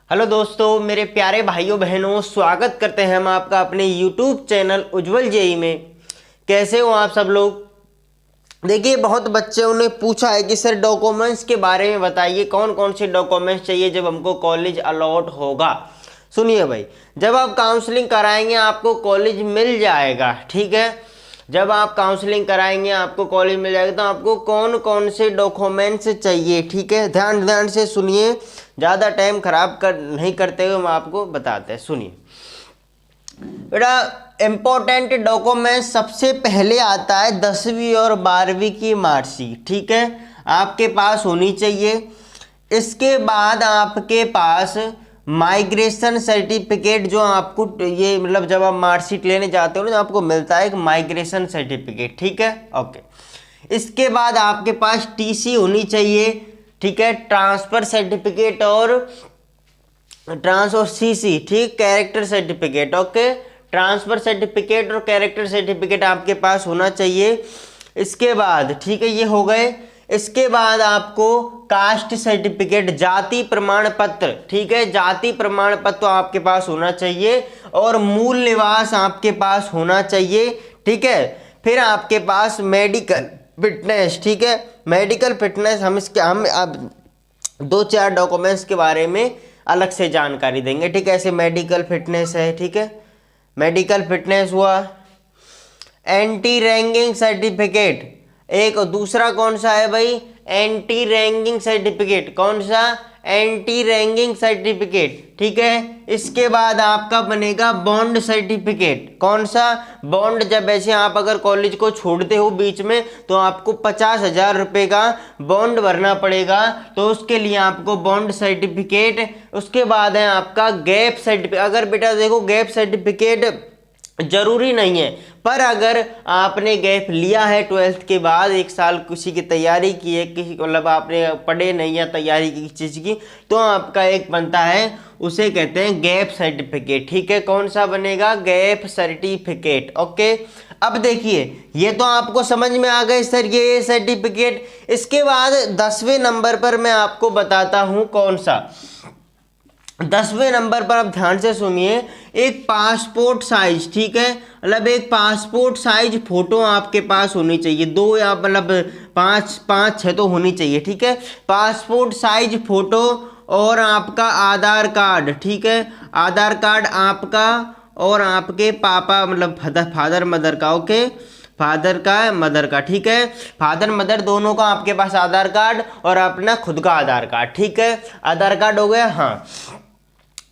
Hello दोस्तों, मेरे प्यारे भाइयों बहनों, स्वागत करते हैं हम आपका अपने यूट्यूब चैनल उज्जवल जेई में। कैसे हो आप सब लोग। देखिए, बहुत बच्चों ने पूछा है कि सर डॉक्यूमेंट्स के बारे में बताइए, कौन कौन से डॉक्यूमेंट्स चाहिए जब हमको कॉलेज अलॉट होगा। सुनिए भाई, जब आप काउंसलिंग कराएंगे आपको कॉलेज मिल जाएगा, ठीक है। जब आप काउंसलिंग कराएंगे आपको कॉलेज मिल जाएगा, तो आपको कौन कौन से डॉक्यूमेंट्स चाहिए, ठीक है। ध्यान ध्यान से सुनिए, ज़्यादा टाइम खराब नहीं करते हुए हम आपको बताते हैं। सुनिए बेटा, इम्पोर्टेंट डॉक्यूमेंट सबसे पहले आता है 10वीं और 12वीं की मार्कशीट, ठीक है, आपके पास होनी चाहिए। इसके बाद आपके पास माइग्रेशन सर्टिफिकेट, जो आपको ये मतलब जब आप मार्कशीट लेने जाते हो ना, तो आपको मिलता है एक माइग्रेशन सर्टिफिकेट, ठीक है, ओके। इसके बाद आपके पास टीसी होनी चाहिए, ठीक है, ट्रांसफर सर्टिफिकेट और सीसी, ठीक, character certificate, okay. Transfer certificate और कैरेक्टर सर्टिफिकेट आपके पास होना चाहिए। इसके बाद, ठीक है, ये हो गए। इसके बाद आपको कास्ट सर्टिफिकेट, जाति प्रमाण पत्र, ठीक है, जाति प्रमाण पत्र आपके पास होना चाहिए और मूल निवास आपके पास होना चाहिए, ठीक है। फिर आपके पास मेडिकल फिटनेस, ठीक है, मेडिकल फिटनेस हम अब 2-4 डॉक्यूमेंट्स के बारे में अलग से जानकारी देंगे, ठीक है। ऐसे मेडिकल फिटनेस है, ठीक है, मेडिकल फिटनेस हुआ। एंटी रैंकिंग सर्टिफिकेट, एक दूसरा कौन सा है भाई, एंटी रैंकिंग सर्टिफिकेट, कौन सा, एंटी रैंकिंग सर्टिफिकेट, ठीक है। इसके बाद आपका बनेगा बॉन्ड सर्टिफिकेट, कौन सा, बॉन्ड। जब ऐसे आप अगर कॉलेज को छोड़ते हो बीच में, तो आपको 50,000 रुपये का बॉन्ड भरना पड़ेगा, तो उसके लिए आपको बॉन्ड सर्टिफिकेट। उसके बाद है आपका गैप सर्टिफिकेट। अगर बेटा देखो, गैप सर्टिफिकेट जरूरी नहीं है, पर अगर आपने गैप लिया है 12th के बाद, 1 साल किसी की तैयारी की है, किसी मतलब आपने पढ़े नहीं या तैयारी की चीज़ की, तो आपका एक बनता है, उसे कहते हैं गैप सर्टिफिकेट, ठीक है। कौन सा बनेगा, गैप सर्टिफिकेट, ओके। अब देखिए, ये तो आपको समझ में आ गए सर, ये सर्टिफिकेट। इसके बाद 10वें नंबर पर मैं आपको बताता हूँ कौन सा। 10वें नंबर पर आप ध्यान से सुनिए, एक पासपोर्ट साइज, ठीक है, मतलब एक पासपोर्ट साइज फोटो आपके पास होनी चाहिए। 2 या मतलब 5-6 तो होनी चाहिए, ठीक है। पासपोर्ट साइज फोटो और आपका आधार कार्ड, ठीक है, आधार कार्ड आपका और आपके पापा मतलब फादर मदर का, ओके, फादर का मदर का, ठीक है, फादर मदर दोनों का आपके पास आधार कार्ड और अपना खुद का आधार कार्ड, ठीक है। आधार कार्ड हो गया, हाँ।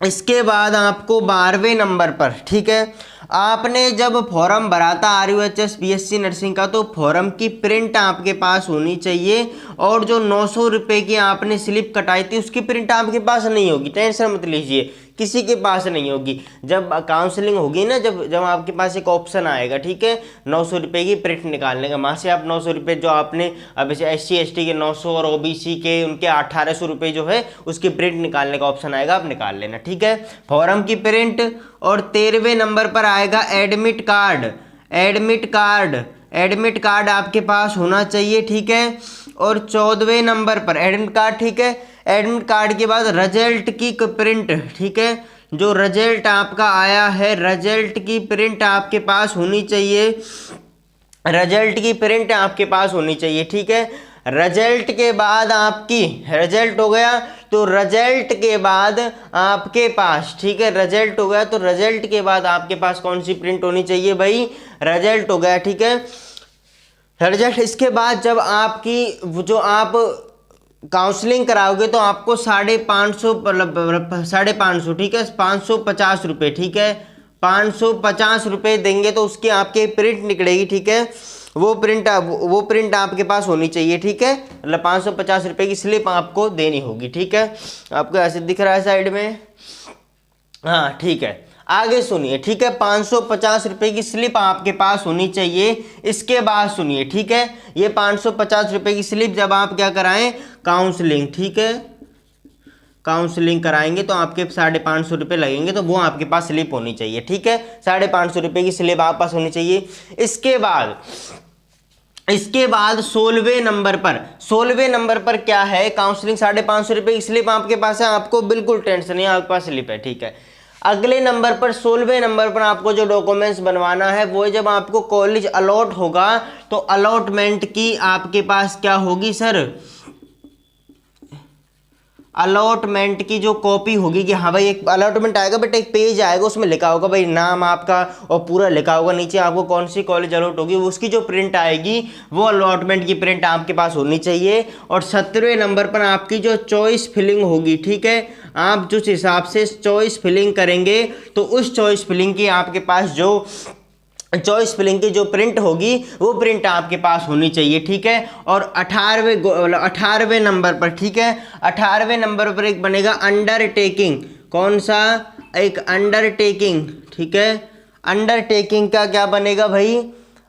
इसके बाद आपको 12वें नंबर पर, ठीक है, आपने जब फॉर्म भरा था RUHS BSc नर्सिंग का, तो फॉर्म की प्रिंट आपके पास होनी चाहिए। और जो 900 रुपये की आपने स्लिप कटाई थी, उसकी प्रिंट आपके पास नहीं होगी, टेंशन मत लीजिए, किसी के पास नहीं होगी। जब काउंसलिंग होगी ना, जब आपके पास एक ऑप्शन आएगा, ठीक है, 900 रुपये की प्रिंट निकालने का, वहाँ से आप 900 रुपये जो आपने अब जैसे SC ST के 900 और OBC के उनके 1800 रुपये जो है, उसकी प्रिंट निकालने का ऑप्शन आएगा, आप निकाल लेना, ठीक है, फॉर्म की प्रिंट। और 13वें नंबर पर आएगा एडमिट कार्ड, एडमिट कार्ड आपके पास होना चाहिए, ठीक है। और 14वें नंबर पर एडमिट कार्ड, ठीक है। एडमिट कार्ड के बाद रिजल्ट की प्रिंट, ठीक है, जो रिजल्ट आपका आया है, रिजल्ट की प्रिंट आपके पास होनी चाहिए, रिजल्ट की प्रिंट आपके पास होनी चाहिए, ठीक है। रिजल्ट के बाद आपकी, रिजल्ट हो गया, तो रिजल्ट के बाद आपके पास, ठीक है, रिजल्ट हो गया, तो रिजल्ट के बाद आपके पास कौन सी प्रिंट होनी चाहिए भाई, रिजल्ट हो गया, ठीक है, रिजल्ट। इसके बाद जब आपकी जो आप काउंसलिंग कराओगे, तो आपको 550 मतलब 550, ठीक है, 550 रुपये, ठीक है, 550 रुपये देंगे, तो उसकी आपकी प्रिंट निकलेगी, ठीक है। वो प्रिंट आपके पास होनी चाहिए, ठीक है, मतलब 550 रुपये की स्लिप आपको देनी होगी, ठीक है। आपको ऐसे दिख रहा है साइड में, हाँ, ठीक है। आगे सुनिए, ठीक है, 550 रुपये की स्लिप आपके पास होनी चाहिए। इसके बाद सुनिए, ठीक है, ये 550 रुपये की स्लिप जब आप क्या कराएं, काउंसलिंग, ठीक है, काउंसलिंग कराएंगे, तो आपके 550 रुपये लगेंगे, तो वो आपके पास स्लिप होनी चाहिए, ठीक है, 550 रुपये की स्लिप आपके पास होनी चाहिए। इसके बाद इसके बाद 16वें नंबर पर क्या है, काउंसलिंग 550 रुपये की स्लिप आपके पास है, आपको बिल्कुल टेंशन नहीं, आपके पास स्लिप है, ठीक है। अगले नंबर पर 16वें नंबर पर आपको जो डॉक्यूमेंट्स बनवाना है वो है जब आपको कॉलेज अलॉट होगा तो अलॉटमेंट की आपके पास क्या होगी सर, अलॉटमेंट की जो कॉपी होगी कि हाँ भाई एक अलॉटमेंट आएगा बेटा, एक पेज आएगा उसमें लिखा होगा भाई नाम आपका और पूरा लिखा होगा, नीचे आपको कौन सी कॉलेज अलॉट होगी उसकी जो प्रिंट आएगी वो अलॉटमेंट की प्रिंट आपके पास होनी चाहिए। और 17वें नंबर पर आपकी जो चॉइस फिलिंग होगी, ठीक है, आप जिस हिसाब से चॉइस फिलिंग करेंगे तो उस चॉइस फिलिंग की आपके पास जो चॉइस फिलिंग की जो प्रिंट होगी वो प्रिंट आपके पास होनी चाहिए, ठीक है। और 18वें नंबर पर, ठीक है, 18वें नंबर पर एक बनेगा अंडरटेकिंग, कौन सा, एक अंडरटेकिंग, ठीक है। अंडरटेकिंग का क्या बनेगा भाई,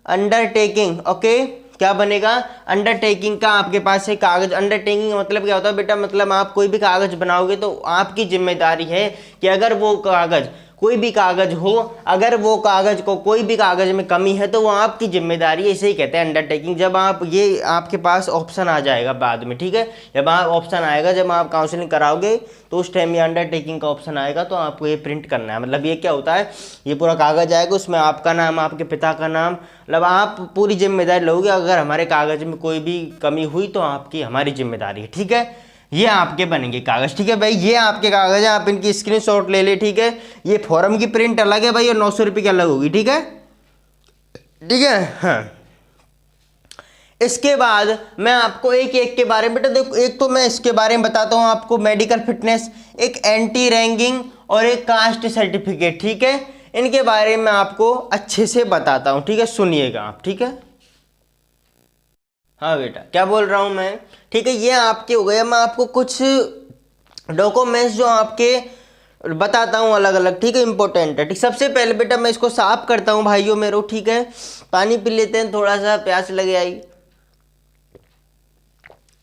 अंडरटेकिंग, ओके, क्या बनेगा, अंडरटेकिंग का आपके पास है कागज। अंडरटेकिंग मतलब क्या होता है बेटा, मतलब आप कोई भी कागज बनाओगे तो आपकी जिम्मेदारी है कि अगर वो कागज कोई भी कागज हो, अगर वो कागज को कोई भी कागज में कमी है तो वो आपकी जिम्मेदारी है, इसे ही कहते हैं अंडरटेकिंग। जब आप ये आपके पास ऑप्शन आ जाएगा बाद में, ठीक है, जब आप ऑप्शन आएगा जब आप काउंसलिंग कराओगे तो उस टाइम ये अंडरटेकिंग का ऑप्शन आएगा तो आपको ये प्रिंट करना है। मतलब ये क्या होता है, ये पूरा कागज आएगा उसमें आपका नाम, आपके पिता का नाम, मतलब आप पूरी जिम्मेदारी लोगे, अगर हमारे कागज में कोई भी कमी हुई तो आपकी हमारी जिम्मेदारी है, ठीक है। ये आपके बनेंगे कागज, ठीक है भाई, ये आपके कागज है, आप इनकी स्क्रीनशॉट ले ले, ठीक है। ये फॉर्म की प्रिंट अलग है भाई और 900 रुपये की अलग होगी, ठीक है, ठीक है, हाँ। इसके बाद मैं आपको एक एक के बारे में बेटा देखो, एक तो मैं इसके बारे में बताता हूँ आपको, मेडिकल फिटनेस, एक एंटी रैंकिंग और एक कास्ट सर्टिफिकेट, ठीक है, इनके बारे में आपको अच्छे से बताता हूँ, ठीक है, सुनिएगा आप, ठीक है। हाँ बेटा क्या बोल रहा हूँ मैं, ठीक है, ये आपके हो गया। मैं आपको कुछ डॉक्यूमेंट्स जो आपके बताता हूँ अलग अलग, ठीक है, इंपॉर्टेंट है, ठीक। सबसे पहले बेटा मैं इसको साफ करता हूँ भाइयों मेरे, ठीक है, पानी पी लेते हैं, थोड़ा सा प्यास लगे आई।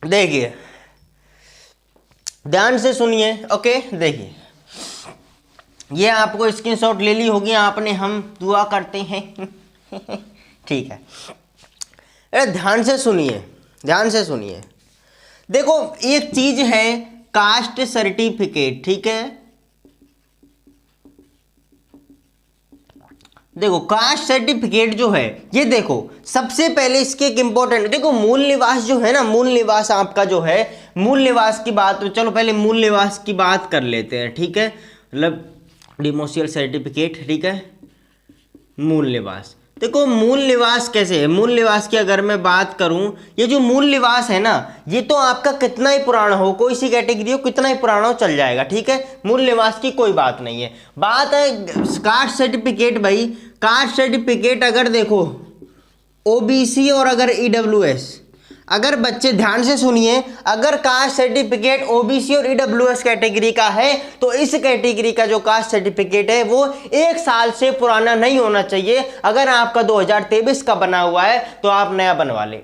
देखिए ध्यान से सुनिए, ओके, देखिए ये आपको स्क्रीनशॉट ले ली होगी आपने, हम दुआ करते हैं ठीक है, अरे ध्यान से सुनिए, ध्यान से सुनिए। देखो एक चीज है कास्ट सर्टिफिकेट, ठीक है, देखो कास्ट सर्टिफिकेट जो है ये देखो सबसे पहले इसके एक इंपॉर्टेंट, देखो मूल निवास जो है ना, मूल निवास आपका जो है, मूल निवास की बात, तो चलो पहले मूल निवास की बात कर लेते हैं, ठीक है, मतलब डिमोशियल सर्टिफिकेट, ठीक है, मूल निवास। देखो मूल निवास कैसे है, मूल निवास की अगर मैं बात करूं, ये जो मूल निवास है ना, ये तो आपका कितना ही पुराना हो, कोई सी कैटेगरी हो, कितना ही पुराना हो चल जाएगा, ठीक है, मूल निवास की कोई बात नहीं है। बात है कास्ट सर्टिफिकेट, भाई कास्ट सर्टिफिकेट अगर देखो ओबीसी और अगर ईडब्ल्यूएस, अगर बच्चे ध्यान से सुनिए, अगर कास्ट सर्टिफिकेट ओबीसी और ईडब्ल्यूएस कैटेगरी का है तो इस कैटेगरी का जो कास्ट सर्टिफिकेट है वो 1 साल से पुराना नहीं होना चाहिए। अगर आपका 2023 का बना हुआ है तो आप नया बनवा लें,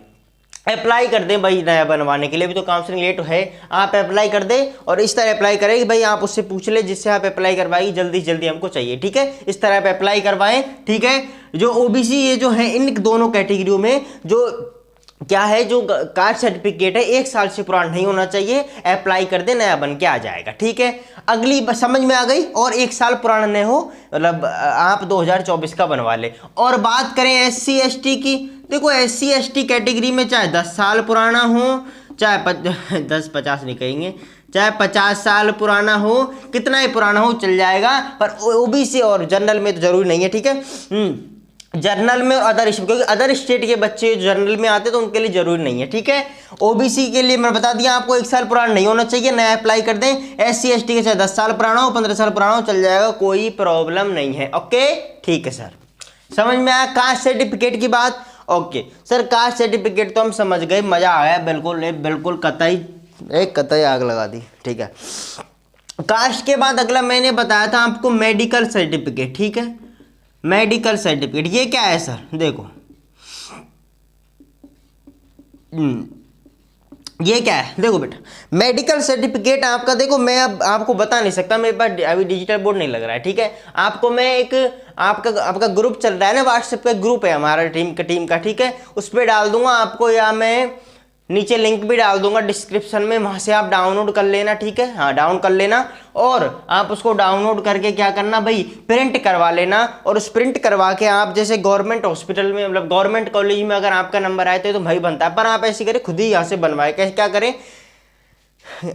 अप्लाई कर दें भाई नया बनवाने के लिए, भी तो काउंसलिंग लेट है, आप अप्लाई कर दें और इस तरह अप्लाई करें कि भाई आप उससे पूछ ले जिससे आप अप्लाई करवाइए, जल्दी जल्दी हमको चाहिए, ठीक है, इस तरह आप अप्लाई करवाएं, ठीक है। जो ओबीसी ये जो है इन दोनों कैटेगरियों में जो क्या है, जो कास्ट सर्टिफिकेट है 1 साल से पुराना नहीं होना चाहिए, अप्लाई कर दे नया बन के आ जाएगा, ठीक है। अगली समझ में आ गई, और 1 साल पुराना नहीं हो, मतलब आप 2024 का बनवा ले। और बात करें SC ST की, देखो SC ST कैटेगरी में चाहे 10 साल पुराना हो, चाहे 10-50 नहीं कहेंगे, चाहे 50 साल पुराना हो, कितना ही पुराना हो चल जाएगा, पर ओबीसी और जनरल में तो जरूरी नहीं है, ठीक है, जर्नल में अदर स्टेट, क्योंकि अदर स्टेट के बच्चे जर्नल में आते तो उनके लिए जरूरी नहीं है, ठीक है। ओबीसी के लिए मैं बता दिया आपको 1 साल पुराना नहीं होना चाहिए, नया अप्लाई कर दें। SC ST के चाहे 10 साल पुराना हो, 15 साल पुराना हो, चल जाएगा, कोई प्रॉब्लम नहीं है, ओके, ठीक है सर, समझ में आया कास्ट सर्टिफिकेट की बात, ओके सर। कास्ट सर्टिफिकेट तो हम समझ गए, मजा आया, बिल्कुल बिल्कुल कतई आग लगा दी, ठीक है। कास्ट के बाद अगला मैंने बताया था आपको मेडिकल सर्टिफिकेट, ठीक है, मेडिकल सर्टिफिकेट ये क्या है सर, देखो ये क्या है, देखो बेटा मेडिकल सर्टिफिकेट आपका, देखो मैं अब आपको बता नहीं सकता, मेरे पास अभी डिजिटल बोर्ड नहीं लग रहा है, ठीक है। आपको मैं एक आपका ग्रुप चल रहा है ना, व्हाट्सएप पे ग्रुप है हमारा टीम का, ठीक है, उस पर डाल दूंगा आपको, या मैं नीचे लिंक भी डाल दूंगा डिस्क्रिप्शन में, वहां से आप डाउनलोड कर लेना, ठीक है, हाँ डाउन कर लेना। और आप उसको डाउनलोड करके क्या करना भाई, प्रिंट करवा लेना। और उस प्रिंट करवा के आप जैसे गवर्नमेंट हॉस्पिटल में, मतलब गवर्नमेंट कॉलेज में अगर आपका नंबर आए तो भाई बनता है, पर आप ऐसे करें खुद ही यहाँ से बनवाए। कैसे क्या करें,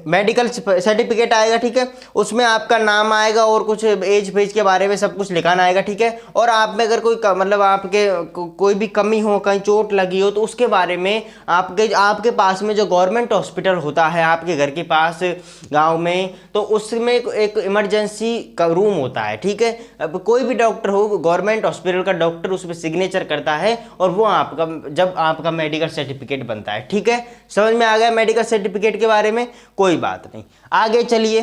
मेडिकल सर्टिफिकेट आएगा, ठीक है, उसमें आपका नाम आएगा और कुछ एज फेज के बारे में सब कुछ लिखाना आएगा, ठीक है। और आप में अगर कोई मतलब आपके कोई भी कमी हो, कहीं चोट लगी हो, तो उसके बारे में आपके पास में जो गवर्नमेंट हॉस्पिटल होता है आपके घर के पास गांव में, तो उसमें एक इमरजेंसी का रूम होता है, ठीक है। अब कोई भी डॉक्टर हो, गवर्नमेंट हॉस्पिटल का डॉक्टर उसमें सिग्नेचर करता है और वो आपका जब आपका मेडिकल सर्टिफिकेट बनता है, ठीक है। समझ में आ गया मेडिकल सर्टिफिकेट के बारे में, कोई बात नहीं। आगे चलिए,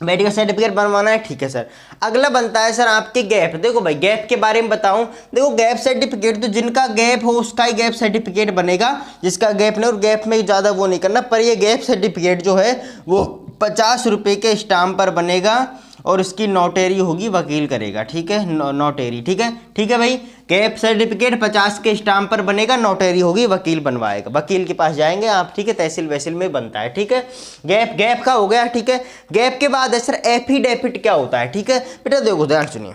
मेडिकल सर्टिफिकेट बनवाना है, ठीक है सर। अगला बनता है सर आपके गैप। देखो भाई गैप के बारे में बताऊं, देखो गैप सर्टिफिकेट तो जिनका गैप हो उसका ही गैप सर्टिफिकेट बनेगा, जिसका गैप नहीं, और गैप में ज़्यादा वो नहीं करना। पर ये गैप सर्टिफिकेट जो है वो 50 रुपये के स्टाम्प पर बनेगा और इसकी नोटेरी होगी, वकील करेगा, ठीक है, नोटेरी, ठीक है, ठीक है भाई। गैप सर्टिफिकेट 50 के स्टाम्प पर बनेगा, नोटेरी होगी, वकील बनवाएगा, वकील के पास जाएंगे आप, ठीक है, तहसील वहसील में बनता है, ठीक है। गैप का हो गया, ठीक है। गैप के बाद है सर एफिडेविट क्या होता है, ठीक है बेटा, देखो ध्यान सुनिए।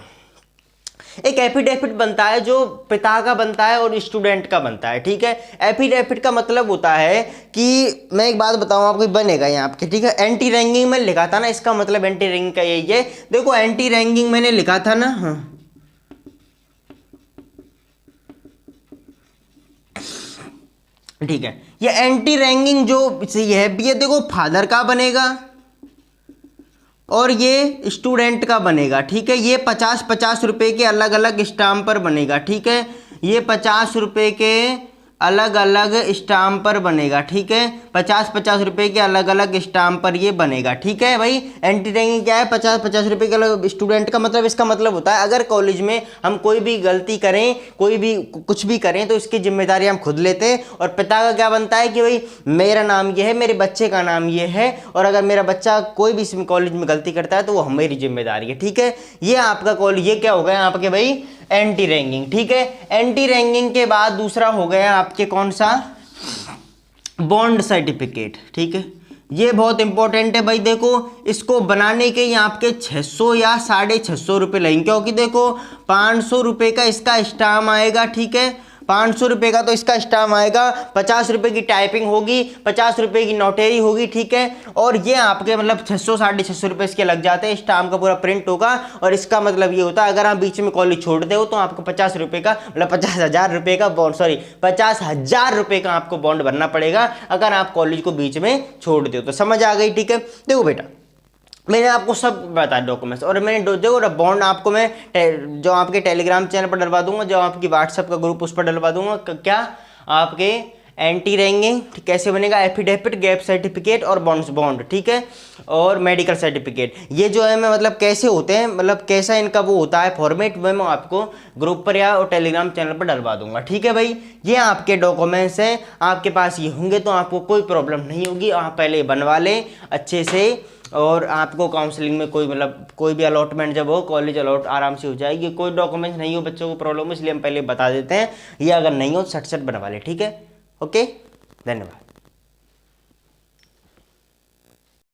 एक एफिडेविट बनता है जो पिता का बनता है और स्टूडेंट का बनता है, ठीक है। एफिडेविट का मतलब होता है कि मैं एक बात बताऊं आपको, बनेगा यहाँ आपके, ठीक है। एंटी रैंकिंग में लिखा था ना, इसका मतलब एंटी रैंकिंग का यही है। देखो एंटी रैंकिंग मैंने लिखा था ना, हाँ ठीक है। ये एंटी रैंकिंग जो ये है, ये देखो फादर का बनेगा और ये स्टूडेंट का बनेगा, ठीक है। ये 50-50 रुपए के अलग अलग स्टाम्प पर बनेगा, ठीक है। ये 50 रुपए के अलग अलग स्टाम्प पर बनेगा, ठीक है। 50-50 रुपए के अलग अलग स्टाम्प पर ये बनेगा, ठीक है भाई। एंटी रैंकिंग क्या है, 50-50 रुपए के अलग स्टूडेंट का मतलब, इसका मतलब होता है अगर कॉलेज में हम कोई भी गलती करें, कोई भी कुछ भी करें, तो इसकी जिम्मेदारी हम खुद लेते हैं। और पिता का क्या बनता है कि भाई मेरा नाम ये है, मेरे बच्चे का नाम ये है, और अगर मेरा बच्चा कोई भी इसमें कॉलेज में गलती करता है तो वो मेरी जिम्मेदारी है, ठीक है। ये आपका कॉलेज, ये क्या हो गया आपके भाई एंटी रैंकिंग, ठीक है। एंटी रैंकिंग के बाद दूसरा हो गया आपके कौन सा, बॉन्ड सर्टिफिकेट, ठीक है। ये बहुत इंपॉर्टेंट है भाई। देखो इसको बनाने के ही आपके 600 या 650 रुपये लगेंगे, क्योंकि देखो 500 रुपये का इसका स्टाम्प आएगा, ठीक है। 500 रुपये का तो इसका स्टाम्प आएगा, 50 रुपये की टाइपिंग होगी, 50 रुपये की नोटेरी होगी, ठीक है। और ये आपके मतलब 600-650 रुपये इसके लग जाते हैं, स्टाम्प का पूरा प्रिंट होगा। और इसका मतलब ये होता है अगर आप बीच में कॉलेज छोड़ते हो तो आपको 50 रुपये का, मतलब 50,000 रुपये का बॉन्ड, सॉरी 50,000 रुपये का आपको बॉन्ड भरना पड़ेगा अगर आप कॉलेज को बीच में छोड़ दो। तो समझ आ गई, ठीक है। देखो बेटा मैंने आपको सब बताया डॉक्यूमेंट्स, और मैंने देखो बॉन्ड आपको मैं जो आपके टेलीग्राम चैनल पर डलवा दूंगा, जो आपकी व्हाट्सएप का ग्रुप उस पर डलवा दूंगा। क्या आपके एंटी रैंकिंग कैसे बनेगा, एफिडेविट, गैप सर्टिफिकेट और बॉन्ड, ठीक है, और मेडिकल सर्टिफिकेट, ये जो है मैं मतलब कैसे होते हैं, मतलब कैसा इनका वो होता है फॉर्मेट, मैं आपको ग्रुप पर या और टेलीग्राम चैनल पर डलवा दूंगा, ठीक है भाई। ये आपके डॉक्यूमेंट्स हैं, आपके पास ये होंगे तो आपको कोई प्रॉब्लम नहीं होगी, आप पहले बनवा लें अच्छे से। और आपको काउंसलिंग में कोई मतलब कोई भी अलॉटमेंट जब हो, कॉलेज अलॉट आराम से हो जाएगी। कोई डॉक्यूमेंट्स नहीं हो बच्चों को प्रॉब्लम हो, इसलिए हम पहले बता देते हैं। ये अगर नहीं हो तो सट बनवा ले, ठीक है। ओके, धन्यवाद।